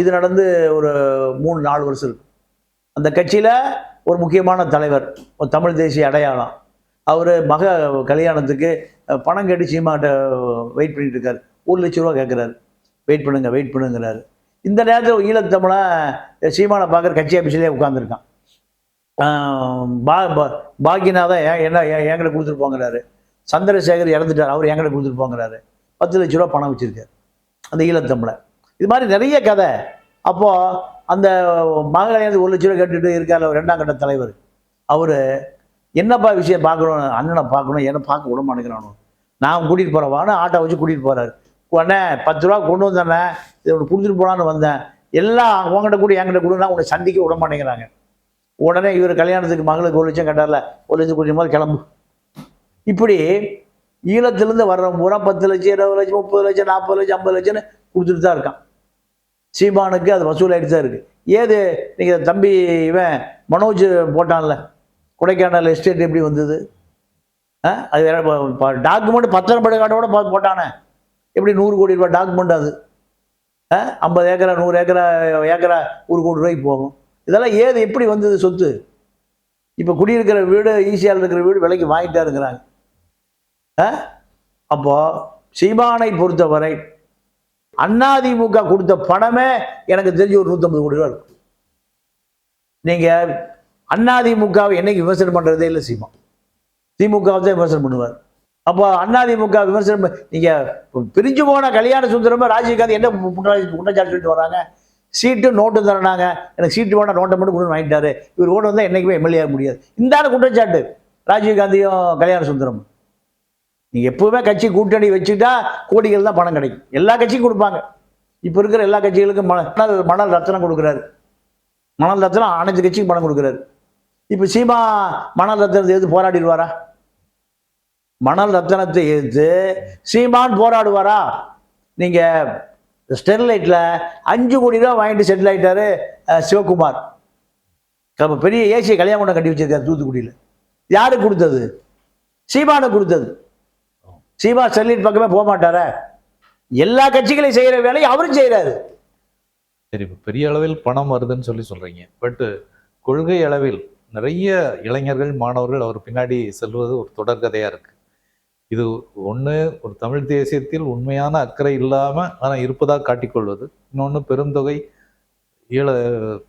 இது நடந்து ஒரு 3-4 வருஷம் இருக்கு. அந்த கட்சியில் ஒரு முக்கியமான தலைவர், ஒரு தமிழ் தேசிய அடையாளம், அவர் கல்யாணத்துக்கு பணம் கேட்டு சீமாட்ட வெயிட் பண்ணிட்டு இருக்காரு. 1 லட்ச ரூபா கேட்குறாரு. வெயிட் பண்ணுங்கிறாரு. இந்த நேரத்தில் ஈழத்தமிழை சீமானை பார்க்குற கட்சி ஆஃபீஸ்லேயே உட்காந்துருக்கான். பாக்கியநாதன் என்கிட்ட கொடுத்துட்டு போங்கிறாரு. சந்திரசேகர் இறந்துட்டார், அவர் என்கிட்ட கொடுத்துட்டு போங்கிறாரு. 10 லட்ச ரூபா பணம் வச்சுருக்காரு அந்த ஈழத்தமிழை. இது மாதிரி நிறைய கதை. அப்போது அந்த கல்யாணத்துக்கு 1 லட்ச ரூபா கேட்டுட்டு இருக்கார் 2ஆம் கட்ட தலைவர். அவர் என்னப்பா விஷயம் பார்க்கணும், அண்ணனை பார்க்கணும், என்ன பார்க்க விட மாட்டேங்கிறானோ. நான் கூட்டிகிட்டு போகிறவான்னு ஆட்டோ வச்சு கூட்டிகிட்டு போகிறாரு. உடனே 10 ரூபா கொண்டு வந்தேண்ணே, இதை ஒன்று கொடுத்துட்டு போகலான்னு வந்தேன், எல்லாம் உங்ககிட்ட கூட என்கிட்ட கொடுனா உன்னை சந்திக்க விட மாட்டேங்கிறாங்க. உடனே இவர் கல்யாணத்துக்கு மகளுக்கு 1 லட்சம் கட்டார்ல, 1 லட்சம் கொடுத்த போது கிளம்பு. இப்படி ஈழத்திலேருந்து வர்றவங்க பூரா 10 லட்சம் 20 லட்சம் 30 லட்சம் 40 லட்சம் 50 லட்சம்னு கொடுத்துட்டு தான் இருக்கான். சீமானுக்கு அது வசூலாகிட்டு தான் இருக்குது. ஏது நீங்கள் தம்பி இவன் மனோஜ் போட்டான்ல கொடைக்கானல் எஸ்டேட் எப்படி வந்தது? அது டாக்குமெண்ட் பத்திரப்படைக்காட்டோட போட்டானே, எப்படி 100 கோடி ரூபாய் டாக்குமெண்ட் அது? 50 ஏக்கரா 100 ஏக்கரா 1 கோடி ரூபாய்க்கு போகும். இதெல்லாம் ஏது எப்படி வந்தது சொத்து? இப்போ குடியிருக்கிற வீடு ஈசிஆர் இருக்கிற வீடு விலைக்கு வாங்கிட்டா இருக்கிறாங்க. அப்போ சீமானை பொறுத்தவரை அதிமுக கொடுத்த பணமே எனக்கு தெரிஞ்சு ஒரு 150 கோடி ரூபா இருக்கும். நீங்கள் அதிமுகவை என்னைக்கு விமர்சனம் பண்ணுறதே இல்லை சீமான், திமுகவை தான் விமர்சனம் பண்ணுவார். அப்போ அதிமுக விமர்சனம் நீங்கள் பிரிஞ்சு போன கல்யாண சுந்தரமா ராஜீவ்காந்தி என்ன குற்றச்சாட்டு சொல்லிட்டு வராங்க? சீட்டு நோட்டு தரணாங்க, எனக்கு சீட்டு வேணா நோட்டை மட்டும் கொண்டு வாங்கிட்டாரு, இவர் ஓட்டு வந்தால் என்றைக்குமே எம்எல்ஏ ஆக முடியாது. இந்த குற்றச்சாட்டு ராஜீவ்காந்தியும் கல்யாண சுந்தரம். நீங்கள் எப்பவுமே கட்சி கூட்டணி வச்சுட்டா கோடிகள் தான் பணம் கிடைக்கும். எல்லா கட்சியும் கொடுப்பாங்க. இப்போ இருக்கிற எல்லா கட்சிகளுக்கும் மணல் ரத்னம் கொடுக்குறாரு. மணல் ரத்னம் அனைத்து கட்சிக்கும் பணம் கொடுக்குறாரு. இப்போ சீமா மணல் ரத்னத்தை எதிர்த்து போராடிடுவாரா? மணல் ரத்னத்தை எதிர்த்து சீமான் போராடுவாரா? நீங்கள் ஸ்டெர்லைட்டில் 5 கோடி ரூபா வாங்கிட்டு செட்டில் ஆகிட்டாரு சிவகுமார். பெரிய ஏசிய கல்யாணம் கட்டி வச்சிருக்காரு தூத்துக்குடியில். யாருக்கு கொடுத்தது? சீமானுக்கு கொடுத்தது. சீமா ஸ்டெர்லைட் பக்கமே போக மாட்டாரா? எல்லா கட்சிகளையும் செய்கிற வேலையை அவரும் செய்கிறாரு. சரி, இப்போ பெரிய அளவில் பணம் வருதுன்னு சொல்றீங்க. பட் கொள்கை அளவில் நிறைய இளைஞர்கள் மாணவர்கள் அவர் பின்னாடி செல்வது ஒரு தொடர்கதையாக இருக்குது. இது ஒன்று, ஒரு தமிழ் தேசியத்தில் உண்மையான அக்கறை இல்லாமல் ஆனால் இருப்பதாக காட்டிக்கொள்வது. இன்னொன்று, பெருந்தொகை ஈழ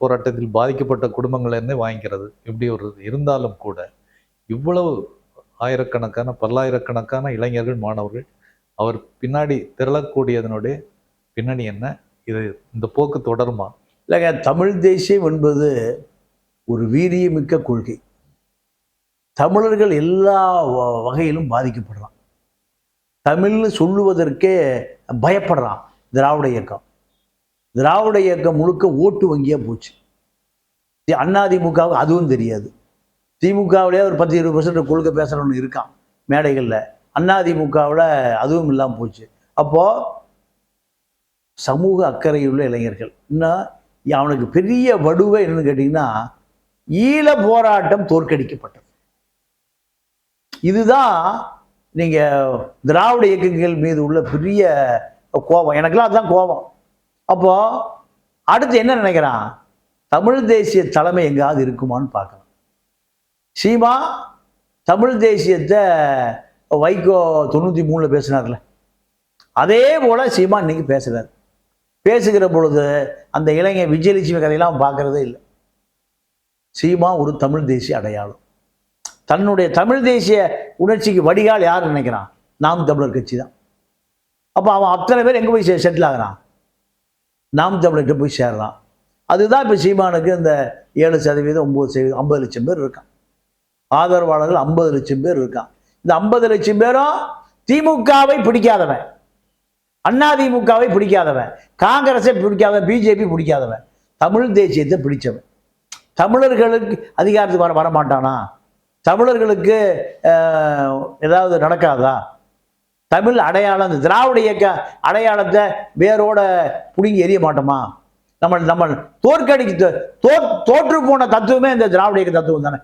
போராட்டத்தில் பாதிக்கப்பட்ட குடும்பங்கள்லேருந்தே வாங்கிக்கிறது. இப்படி ஒரு இருந்தாலும் கூட இவ்வளவு ஆயிரக்கணக்கான பல்லாயிரக்கணக்கான இளைஞர்கள் மாணவர்கள் அவர் பின்னாடி திரளக்கூடியதனுடைய பின்னணி என்ன? இது இந்த போக்கு தொடருமா? இல்லைங்க, தமிழ் தேசியம் என்பது ஒரு வீரியமிக்க கொள்கை. தமிழர்கள் எல்லா வகையிலும் பாதிக்கப்படுறான். தமிழ்னு சொல்லுவதற்கே பயப்படுறான் திராவிட இயக்கம். திராவிட இயக்கம் முழுக்க ஓட்டு வங்கியாக போச்சு. அதிமுகவுக்கு அதுவும் தெரியாது. திமுகவிலே ஒரு 10-20% கொள்கை பேசுகிறவனு இருக்கான் மேடைகளில். அதிமுகவில் அதுவும் இல்லாமல் போச்சு. அப்போது சமூக அக்கறையுள்ள இளைஞர்கள் இன்னும் அவனுக்கு பெரிய வடுவை என்னன்னு கேட்டிங்கன்னா, ஈழ போராட்டம் தோற்கடிக்கப்பட்டது. இதுதான் நீங்கள் திராவிட இயக்கங்கள் மீது உள்ள பெரிய கோபம். எனக்கெல்லாம் அதுதான் கோபம். அப்போது அடுத்து என்ன நினைக்கிறான்? தமிழ் தேசிய தலைமை எங்காவது இருக்குமான்னு பார்க்கலாம். சீமா தமிழ் தேசியத்தை வைகோ 93 பேசினார்ல, அதே போல் சீமா இன்னைக்கு பேசுகிறார். பேசுகிற பொழுது அந்த இளைஞர் விஜயலட்சுமி கதையெல்லாம் பார்க்கறதே இல்லை. சீமா ஒரு தமிழ் தேசிய அடையாளம். தன்னுடைய தமிழ் தேசிய உணர்ச்சிக்கு வடிகால் யார் நினைக்கிறான்? நாம் தமிழர் கட்சி தான். அப்போ அவன் அத்தனை பேர் எங்கே போய் செட்டில் ஆகிறான்? நாம் தமிழர்கிட்ட போய் சேர்றான். அதுதான் இப்போ சீமானுக்கு இந்த 7%, 9%, 50 லட்சம் பேர் இருக்கான். ஆதரவாளர்கள் 50 லட்சம் பேர் இருக்கான். இந்த 50 லட்சம் பேரும் திமுகவை பிடிக்காதவன், அதிமுகவை பிடிக்காதவன், காங்கிரஸை பிடிக்காதவன், பிஜேபி பிடிக்காதவன், தமிழ் தேசியத்தை பிடிச்சவன். தமிழர்களுக்கு அதிகாரத்துக்கு வர மாட்டானா? தமிழர்களுக்கு ஏதாவது நடக்காதா? தமிழ் அடையாளம், இந்த திராவிட இயக்க அடையாளத்தை வேரோட பிடுங்கி எறிய மாட்டோமா? நம்ம தோற்று போன தத்துவமே இந்த திராவிட இயக்க தத்துவம் தானே.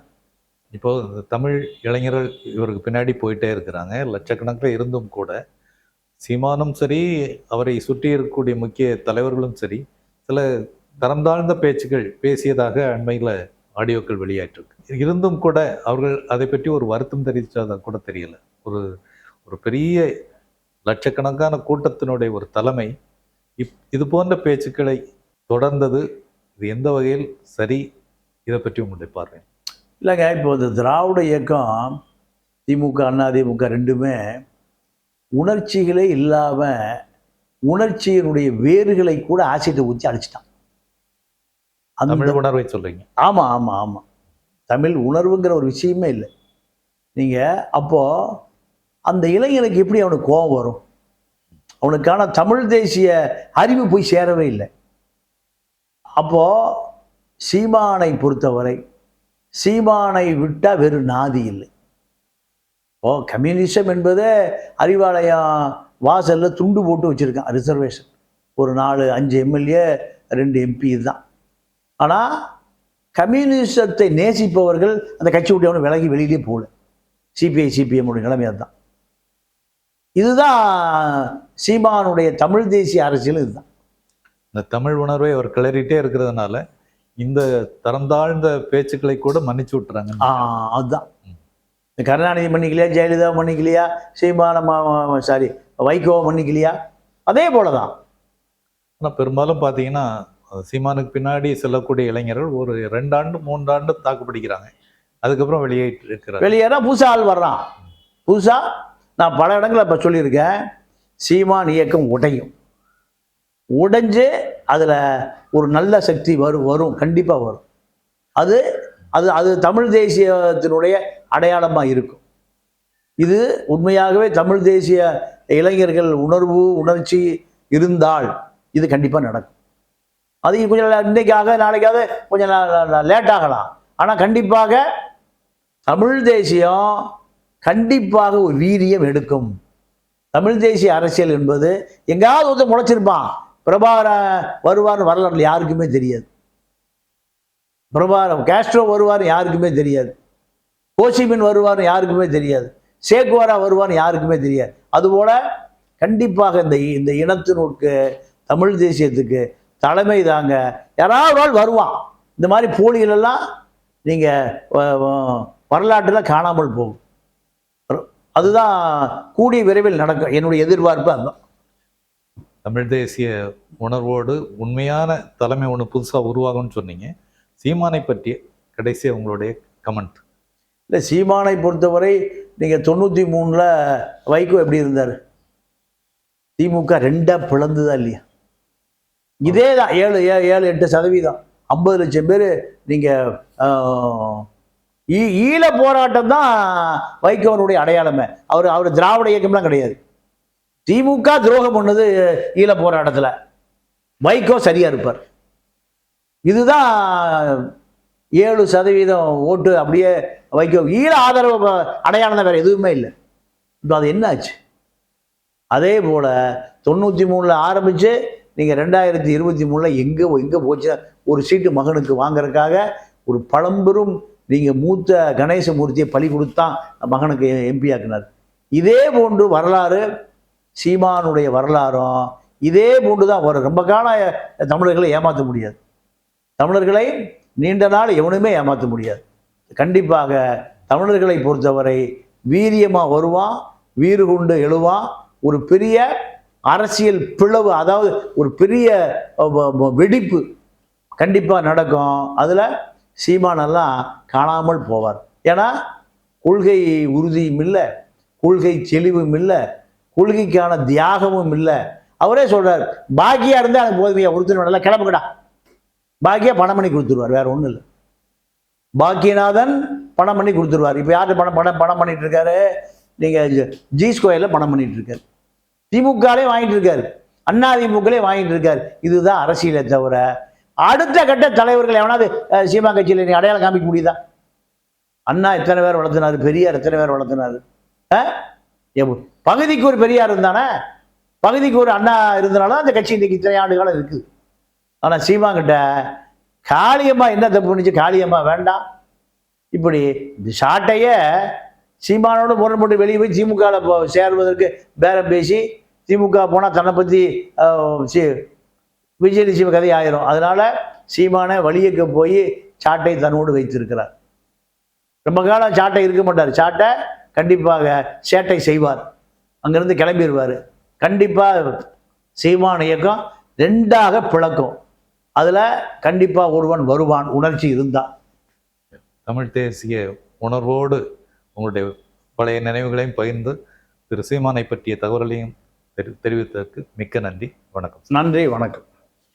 இப்போ தமிழ் இளைஞர்கள் இவருக்கு பின்னாடி போயிட்டே இருக்கிறாங்க, லட்சக்கணக்கில் இருந்தும் கூட சீமானும் சரி, அவரை சுற்றி இருக்கக்கூடிய முக்கிய தலைவர்களும் சரி, சில தரம் தாழ்ந்த பேச்சுக்கள் பேசியதாக அண்மையில் ஆடியோக்கள் வெளியாயிட்டிருக்கு. இருந்தும் கூட அவர்கள் அதை பற்றி ஒரு வருத்தம் தெரிவித்ததாக கூட தெரியல. ஒரு பெரிய லட்சக்கணக்கான கூட்டத்தினுடைய ஒரு தலைமை இது போன்ற பேச்சுக்களை தொடர்ந்தது. இது எந்த வகையில் சரி? இதை பற்றி உங்களுடைய பார்வை? இல்லைங்க, இப்போ இந்த திராவிட இயக்கம் திமுக அதிமுக ரெண்டுமே உணர்ச்சிகளே இல்லாமல் உணர்ச்சியினுடைய வேர்களை கூட ஆசிட்டை ஊற்றி அடிச்சிட்டான். தமிழ் உணர்வை சொல்றீங்க? ஆமாம் ஆமாம் ஆமாம். தமிழ் உணர்வுங்கிற ஒரு விஷயமே இல்லை. நீங்கள் அப்போது அந்த இளைஞனுக்கு எப்படி அவனுக்கு கோபம் வரும்? அவனுக்கான தமிழ் தேசிய அறிவு போய் சேரவே இல்லை. அப்போது சீமானை பொறுத்தவரை சீமானை விட்டால் வெறும் நாதி இல்லை. இப்போ கம்யூனிசம் என்பது அறிவாலயம் வாசலில் துண்டு போட்டு வச்சுருக்கான், ரிசர்வேஷன். ஒரு 4-5 எம்எல்ஏ 2 எம்பி இதுதான். ஆனால் கம்யூனிசத்தை நேசிப்பவர்கள் அந்த கட்சி விட்டு அவனு விலகி வெளியிலே போகல. சிபிஐ சிபிஎம் நிலைமை அதுதான். இதுதான் சீமானுடைய தமிழ் தேசிய அரசியல். இதுதான் இந்த தமிழ் உணர்வை அவர் கிளறிட்டே இருக்கிறதுனால இந்த தரந்தாழ்ந்த பேச்சுக்களை கூட மன்னிச்சு விட்டுறாங்க. அதுதான். கருணாநிதி மன்னிக்கலையா, ஜெயலலிதா மன்னிக்கலையா, சீமான சாரி வைகோ மன்னிக்கலையா? அதே போல தான். ஆனால் பெரும்பாலும் பார்த்தீங்கன்னா சீமானுக்கு பின்னாடி செல்லக்கூடிய இளைஞர்கள் ஒரு 2 ஆண்டு 3 ஆண்டு தாக்குப்பிடிக்கிறாங்க, அதுக்கப்புறம் வெளியேறா புதுசா ஆள் வர்றான். புதுசா நான் பல இடங்களில் இப்போ சொல்லியிருக்கேன், சீமான் இயக்கம் உடைஞ்சு அதில் ஒரு நல்ல சக்தி வரும் கண்டிப்பாக வரும். அது அது அது தமிழ் தேசியத்தினுடைய அடையாளமாக இருக்கும். இது உண்மையாகவே தமிழ் தேசிய இளைஞர்கள் உணர்ச்சி இருந்தால் இது கண்டிப்பாக நடக்கும். அது கொஞ்சம் இன்றைக்காக நாளைக்காக கொஞ்சம் லேட் ஆகலாம். ஆனால் கண்டிப்பாக தமிழ் தேசியம் கண்டிப்பாக ஒரு வீரியம் எடுக்கும். தமிழ் தேசிய அரசியல் என்பது எங்காவது ஒருத்தர் முளைச்சிருப்பான். பிரபாகரன் வருவார்னு வரலாறு யாருக்குமே தெரியாது. காஸ்ட்ரோ வருவார்னு யாருக்குமே தெரியாது. ஹோசிமின் வருவார்னு யாருக்குமே தெரியாது. சேக்குவாரா வருவார்னு யாருக்குமே தெரியாது. அதுபோல கண்டிப்பாக இந்த இனத்தினுக்கு தமிழ் தேசியத்துக்கு தலைமை தாங்க யாராவது ஒரு நாள் வருவான். இந்த மாதிரி போலிகளெல்லாம் நீங்கள் வரலாற்றில் காணாமல் போகும். அதுதான் கூடிய விரைவில் நடக்கும். என்னுடைய எதிர்பார்ப்பு அதுதான். தமிழ் தேசிய உணர்வோடு உண்மையான தலைமை ஒன்று புதுசாக உருவாகும்னு சொன்னீங்க. சீமானை பற்றிய கடைசி உங்களுடைய கமெண்ட். இல்லை, சீமானை பொறுத்தவரை நீங்கள் 93 வைகோ எப்படி இருந்தார்? திமுக 2ஆக பிளந்துதா இல்லையா? இதே தான் 7-8%, 50 லட்சம் பேர். நீங்கள் ஈழ போராட்டம் தான் வைகோனுடைய அடையாளமே. அவர் திராவிட இயக்கம்லாம் கிடையாது. திமுக துரோகம் பண்ணது ஈழ போராட்டத்தில், வைகோ சரியா இருப்பார். இதுதான் 7% ஓட்டு அப்படியே வைகோ. ஈழ ஆதரவு அடையாளம் தான், வேற எதுவுமே இல்லை. இப்போ அது என்ன ஆச்சு? அதே போல 93 ஆரம்பிச்சு நீங்கள் 2023 எங்கே போச்சு? ஒரு சீட்டு மகனுக்கு வாங்கறதுக்காக ஒரு பழம்பெரும் நீங்கள் மூத்த கணேசமூர்த்தியை பலி கொடுத்தான் மகனுக்கு எம்பி ஆக்கினார். இதே போன்று வரலாறு சீமானுடைய வரலாறும் இதே போன்று தான் வரும். ரொம்ப காலம் தமிழர்களை ஏமாற்ற முடியாது. தமிழர்களை நீண்ட நாள் எவனுமே ஏமாற்ற முடியாது. கண்டிப்பாக தமிழர்களை பொறுத்தவரை வீரியமாக வருவான், வீறு கொண்டு எழுவான். ஒரு பெரிய அரசியல் பிளவு, அதாவது ஒரு பெரிய வெடிப்பு கண்டிப்பாக நடக்கும். அதில் சீமானெல்லாம் காணாமல் போவார். ஏன்னா கொள்கை உறுதியும் இல்லை, கொள்கை தெளிவும் இல்லை, கொள்கைக்கான தியாகமும் இல்லை. அவரே சொல்றார், பாக்கியா இருந்தால் எனக்கு போதுமையா, ஒருத்தர் நல்லா கிளம்புக்கடா, பாக்கியா பணம் பண்ணி கொடுத்துருவார். வேற ஒன்றும் இல்லை, பாக்கியநாதன் பணம் பண்ணி கொடுத்துருவார். இப்போ யார் பணம் பண்ணிட்டு இருக்காரு? நீங்கள் ஜி ஸ்கொயரில் பணம் பண்ணிட்டு இருக்காரு, திமுகலே வாங்கிட்டு இருக்காரு, அண்ணா திமுகலே வாங்கிட்டு இருக்காரு. இதுதான் அரசியலை தவிர அடுத்த கட்ட தலைவர்கள் எவனாவது சீமா கட்சியில் நீ அடையாளம் காமிக்க முடியுதா? அண்ணா எத்தனை பேர் வளர்த்தினாரு, பெரியார் எத்தனை பேர் வளர்த்தினாரு? பகுதிக்கு ஒரு பெரியார் இருந்தானே, பகுதிக்கு ஒரு அண்ணா இருந்தனால அந்த கட்சி இன்னைக்கு இத்தனை ஆண்டு காலம் இருக்குது. ஆனால் சீமா கிட்ட காளியம்மா என்ன தப்பு பண்ணிச்சு? காளியம்மா வேண்டாம். இப்படி இந்த சாட்டைய சீமானோட முரண்பட்டு வெளியே போய் திமுகவில் சேர்வதற்கு பேரம் பேசி திமுக போனால் தன்னை பற்றி விஜய் சீம கதை ஆயிரும். அதனால சீமானை வழியக்க போய் சாட்டை தன்னோடு வைத்திருக்கிறார். ரொம்ப காலம் சாட்டை இருக்க மாட்டார். சாட்டை கண்டிப்பாக சேட்டை செய்வார், அங்கிருந்து கிளம்பிடுவார். கண்டிப்பாக சீமான இயக்கம் 2ஆக பிளக்கும். அதில் கண்டிப்பாக ஒருவன் வருவான், உணர்ச்சி இருந்தால். தமிழ் தேசிய உணர்வோடு உங்களுடைய பழைய நினைவுகளையும் பகிர்ந்து திரு சீமானை பற்றிய தகவலையும் தெரிவித்ததற்கு மிக்க நன்றி. வணக்கம். நன்றி, வணக்கம்.